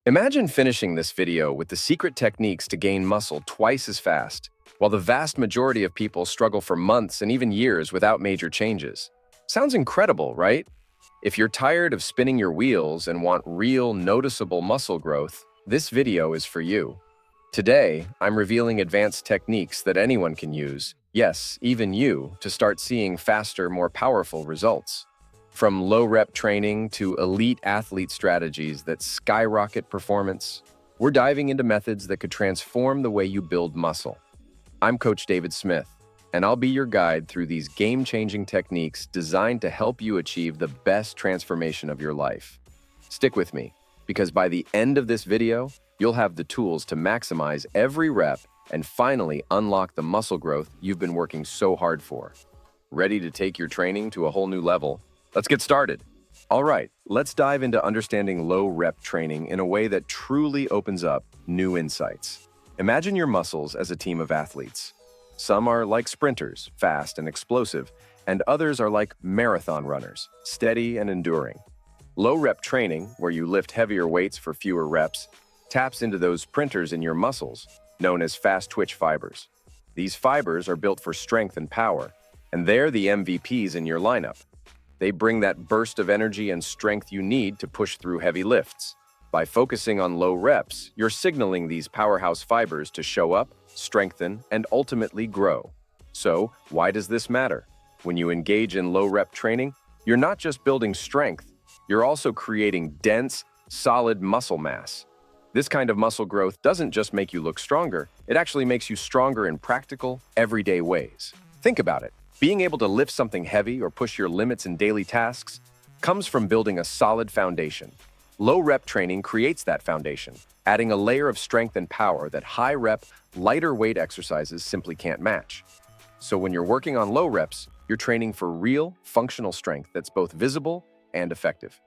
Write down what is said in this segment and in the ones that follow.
Imagine finishing this video with the secret techniques to gain muscle twice as fast, while the vast majority of people struggle for months and even years without major changes. Sounds incredible, right? If you're tired of spinning your wheels and want real, noticeable muscle growth, this video is for you. Today, I'm revealing advanced techniques that anyone can use, yes, even you, to start seeing faster, more powerful results. From low-rep training to elite athlete strategies that skyrocket performance, we're diving into methods that could transform the way you build muscle. I'm Coach David Smith, and I'll be your guide through these game-changing techniques designed to help you achieve the best transformation of your life. Stick with me, because by the end of this video, you'll have the tools to maximize every rep and finally unlock the muscle growth you've been working so hard for. Ready to take your training to a whole new level? Let's get started. All right, let's dive into understanding low-rep training in a way that truly opens up new insights. Imagine your muscles as a team of athletes. Some are like sprinters, fast and explosive, and others are like marathon runners, steady and enduring. Low-rep training, where you lift heavier weights for fewer reps, taps into those sprinters in your muscles, known as fast-twitch fibers. These fibers are built for strength and power, and they're the MVPs in your lineup. They bring that burst of energy and strength you need to push through heavy lifts. By focusing on low reps, you're signaling these powerhouse fibers to show up, strengthen, and ultimately grow. So, why does this matter? When you engage in low-rep training, you're not just building strength, you're also creating dense, solid muscle mass. This kind of muscle growth doesn't just make you look stronger, it actually makes you stronger in practical, everyday ways. Think about it. Being able to lift something heavy or push your limits in daily tasks comes from building a solid foundation. Low-rep training creates that foundation, adding a layer of strength and power that high-rep, lighter-weight exercises simply can't match. So when you're working on low reps, you're training for real, functional strength that's both visible and effective.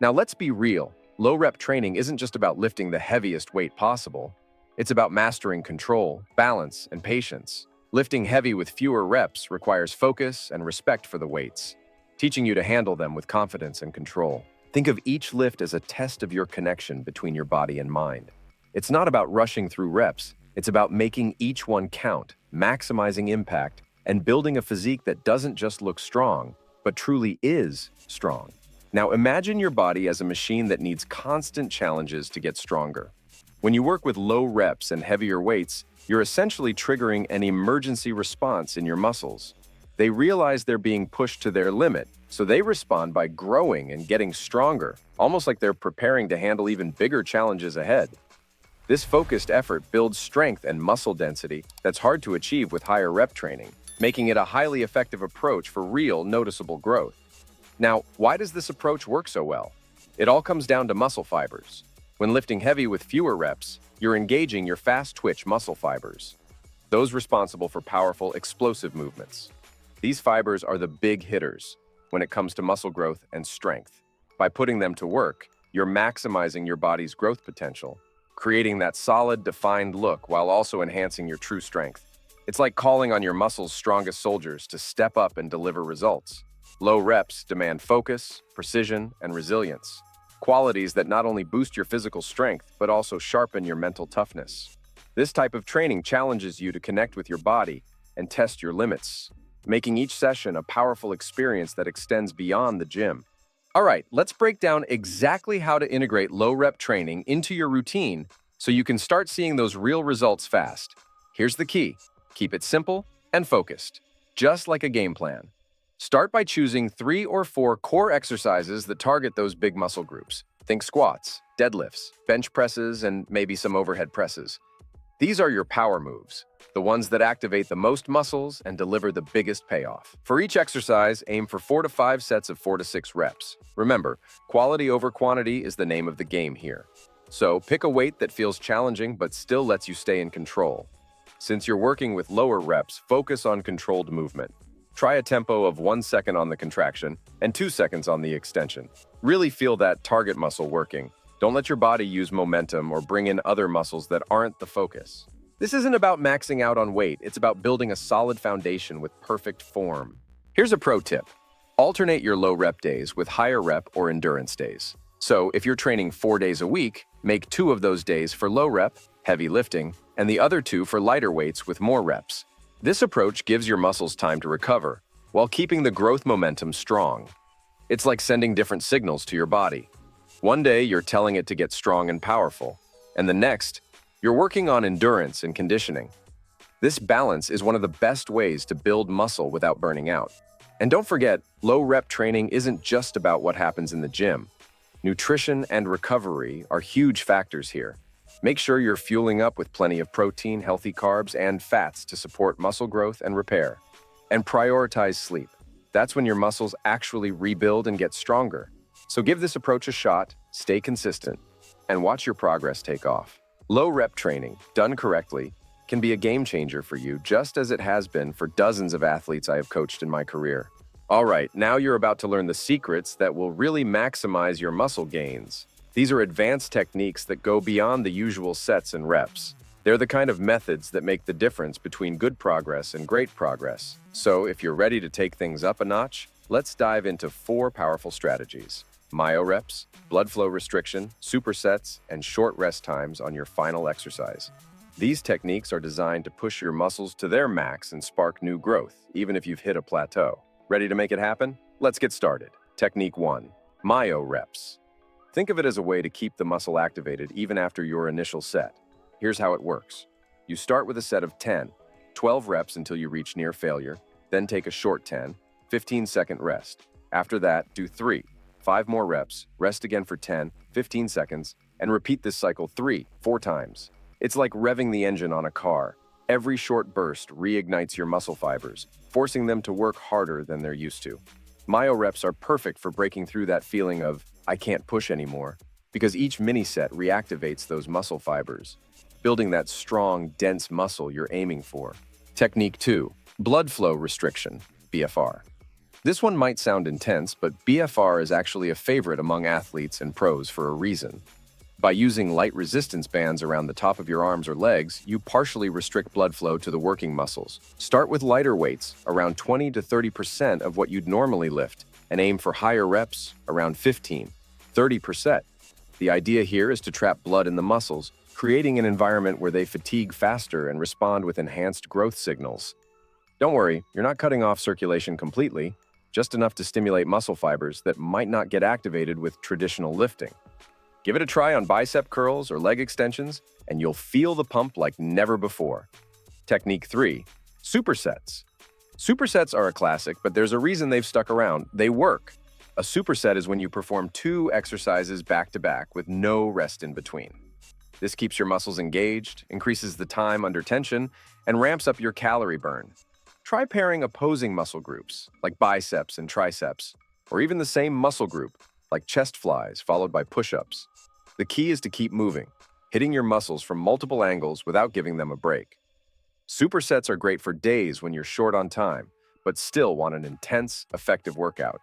Now let's be real. Low-rep training isn't just about lifting the heaviest weight possible. It's about mastering control, balance, and patience. Lifting heavy with fewer reps requires focus and respect for the weights, teaching you to handle them with confidence and control. Think of each lift as a test of your connection between your body and mind. It's not about rushing through reps, it's about making each one count, maximizing impact, and building a physique that doesn't just look strong, but truly is strong. Now imagine your body as a machine that needs constant challenges to get stronger. When you work with low reps and heavier weights, you're essentially triggering an emergency response in your muscles. They realize they're being pushed to their limit, so they respond by growing and getting stronger, almost like they're preparing to handle even bigger challenges ahead. This focused effort builds strength and muscle density that's hard to achieve with higher rep training, making it a highly effective approach for real, noticeable growth. Now, why does this approach work so well? It all comes down to muscle fibers. When lifting heavy with fewer reps, you're engaging your fast-twitch muscle fibers, those responsible for powerful, explosive movements. These fibers are the big hitters when it comes to muscle growth and strength. By putting them to work, you're maximizing your body's growth potential, creating that solid, defined look while also enhancing your true strength. It's like calling on your muscles' strongest soldiers to step up and deliver results. Low reps demand focus, precision, and resilience. Qualities that not only boost your physical strength, but also sharpen your mental toughness. This type of training challenges you to connect with your body and test your limits, making each session a powerful experience that extends beyond the gym. All right, let's break down exactly how to integrate low-rep training into your routine so you can start seeing those real results fast. Here's the key. Keep it simple and focused, just like a game plan. Start by choosing 3 or 4 core exercises that target those big muscle groups. Think squats, deadlifts, bench presses, and maybe some overhead presses. These are your power moves, the ones that activate the most muscles and deliver the biggest payoff. For each exercise, aim for 4 to 5 sets of 4 to 6 reps. Remember, quality over quantity is the name of the game here. So pick a weight that feels challenging but still lets you stay in control. Since you're working with lower reps, focus on controlled movement. Try a tempo of 1 second on the contraction and 2 seconds on the extension. Really feel that target muscle working. Don't let your body use momentum or bring in other muscles that aren't the focus. This isn't about maxing out on weight, it's about building a solid foundation with perfect form. Here's a pro tip. Alternate your low rep days with higher rep or endurance days. So if you're training 4 days a week, Make 2 of those days for low rep, heavy lifting, and the other 2 for lighter weights with more reps. This approach gives your muscles time to recover while keeping the growth momentum strong. It's like sending different signals to your body. One day you're telling it to get strong and powerful, and the next, you're working on endurance and conditioning. This balance is one of the best ways to build muscle without burning out. And don't forget, low-rep training isn't just about what happens in the gym. Nutrition and recovery are huge factors here. Make sure you're fueling up with plenty of protein, healthy carbs, and fats to support muscle growth and repair. And prioritize sleep. That's when your muscles actually rebuild and get stronger. So give this approach a shot, stay consistent, and watch your progress take off. Low-rep training, done correctly, can be a game changer for you, just as it has been for dozens of athletes I have coached in my career. All right, now you're about to learn the secrets that will really maximize your muscle gains. These are advanced techniques that go beyond the usual sets and reps. They're the kind of methods that make the difference between good progress and great progress. So if you're ready to take things up a notch, let's dive into 4 powerful strategies: myo reps, blood flow restriction, supersets, and short rest times on your final exercise. These techniques are designed to push your muscles to their max and spark new growth, even if you've hit a plateau. Ready to make it happen? Let's get started. Technique 1. Myo reps. Think of it as a way to keep the muscle activated even after your initial set. Here's how it works. You start with a set of 10, 12 reps until you reach near failure, then take a short 10, 15-second rest. After that, do 3, 5 more reps, rest again for 10, 15 seconds, and repeat this cycle 3, 4 times. It's like revving the engine on a car. Every short burst reignites your muscle fibers, forcing them to work harder than they're used to. Myo reps are perfect for breaking through that feeling of, I can't push anymore, because each mini-set reactivates those muscle fibers, building that strong, dense muscle you're aiming for. Technique 2. Blood flow restriction, BFR. This one might sound intense, but BFR is actually a favorite among athletes and pros for a reason. By using light resistance bands around the top of your arms or legs, you partially restrict blood flow to the working muscles. Start with lighter weights, around 20 to 30% of what you'd normally lift, and aim for higher reps, around 15, 30%. The idea here is to trap blood in the muscles, creating an environment where they fatigue faster and respond with enhanced growth signals. Don't worry, you're not cutting off circulation completely, just enough to stimulate muscle fibers that might not get activated with traditional lifting. Give it a try on bicep curls or leg extensions, and you'll feel the pump like never before. Technique 3. Supersets. Supersets are a classic, but there's a reason they've stuck around. They work. A superset is when you perform 2 exercises back-to-back with no rest in between. This keeps your muscles engaged, increases the time under tension, and ramps up your calorie burn. Try pairing opposing muscle groups, like biceps and triceps, or even the same muscle group, like chest flies followed by push-ups. The key is to keep moving, hitting your muscles from multiple angles without giving them a break. Supersets are great for days when you're short on time, but still want an intense, effective workout.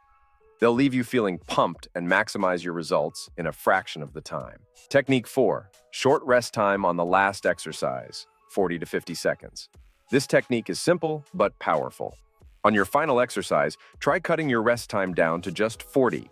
They'll leave you feeling pumped and maximize your results in a fraction of the time. Technique 4. Short rest time on the last exercise, 40 to 50 seconds. This technique is simple but powerful. On your final exercise, try cutting your rest time down to just 50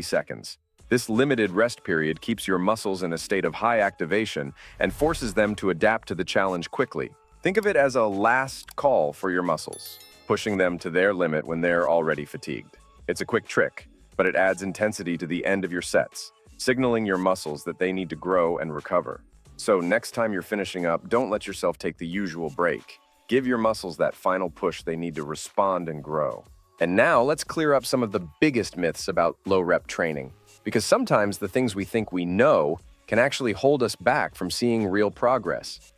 seconds. This limited rest period keeps your muscles in a state of high activation and forces them to adapt to the challenge quickly. Think of it as a last call for your muscles, pushing them to their limit when they're already fatigued. It's a quick trick, but it adds intensity to the end of your sets, signaling your muscles that they need to grow and recover. So next time you're finishing up, don't let yourself take the usual break. Give your muscles that final push they need to respond and grow. And now let's clear up some of the biggest myths about low-rep training, because sometimes the things we think we know can actually hold us back from seeing real progress.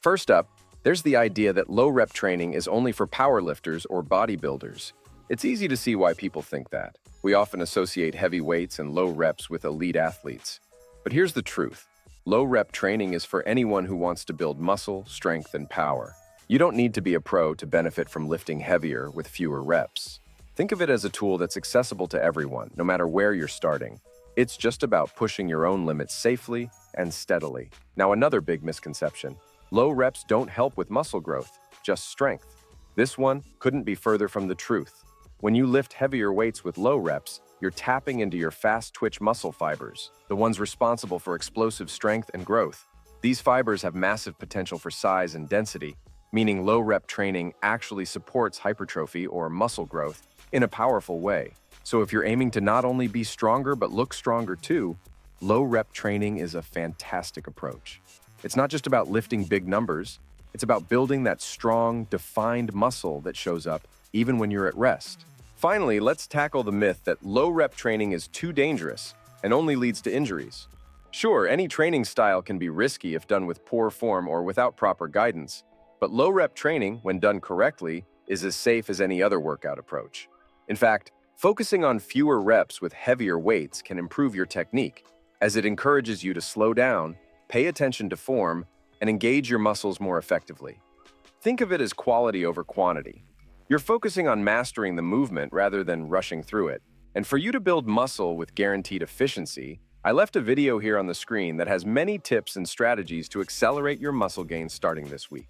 First up, there's the idea that low-rep training is only for powerlifters or bodybuilders. It's easy to see why people think that. We often associate heavy weights and low reps with elite athletes. But here's the truth. Low-rep training is for anyone who wants to build muscle, strength, and power. You don't need to be a pro to benefit from lifting heavier with fewer reps. Think of it as a tool that's accessible to everyone, no matter where you're starting. It's just about pushing your own limits safely and steadily. Now, another big misconception. Low reps don't help with muscle growth, just strength. This one couldn't be further from the truth. When you lift heavier weights with low reps, you're tapping into your fast-twitch muscle fibers, the ones responsible for explosive strength and growth. These fibers have massive potential for size and density, meaning low-rep training actually supports hypertrophy or muscle growth in a powerful way. So if you're aiming to not only be stronger but look stronger too, low-rep training is a fantastic approach. It's not just about lifting big numbers, it's about building that strong, defined muscle that shows up even when you're at rest. Finally, let's tackle the myth that low-rep training is too dangerous and only leads to injuries. Sure, any training style can be risky if done with poor form or without proper guidance, but low-rep training, when done correctly, is as safe as any other workout approach. In fact, focusing on fewer reps with heavier weights can improve your technique, as it encourages you to slow down, pay attention to form, and engage your muscles more effectively. Think of it as quality over quantity. You're focusing on mastering the movement rather than rushing through it. And for you to build muscle with guaranteed efficiency, I left a video here on the screen that has many tips and strategies to accelerate your muscle gains starting this week.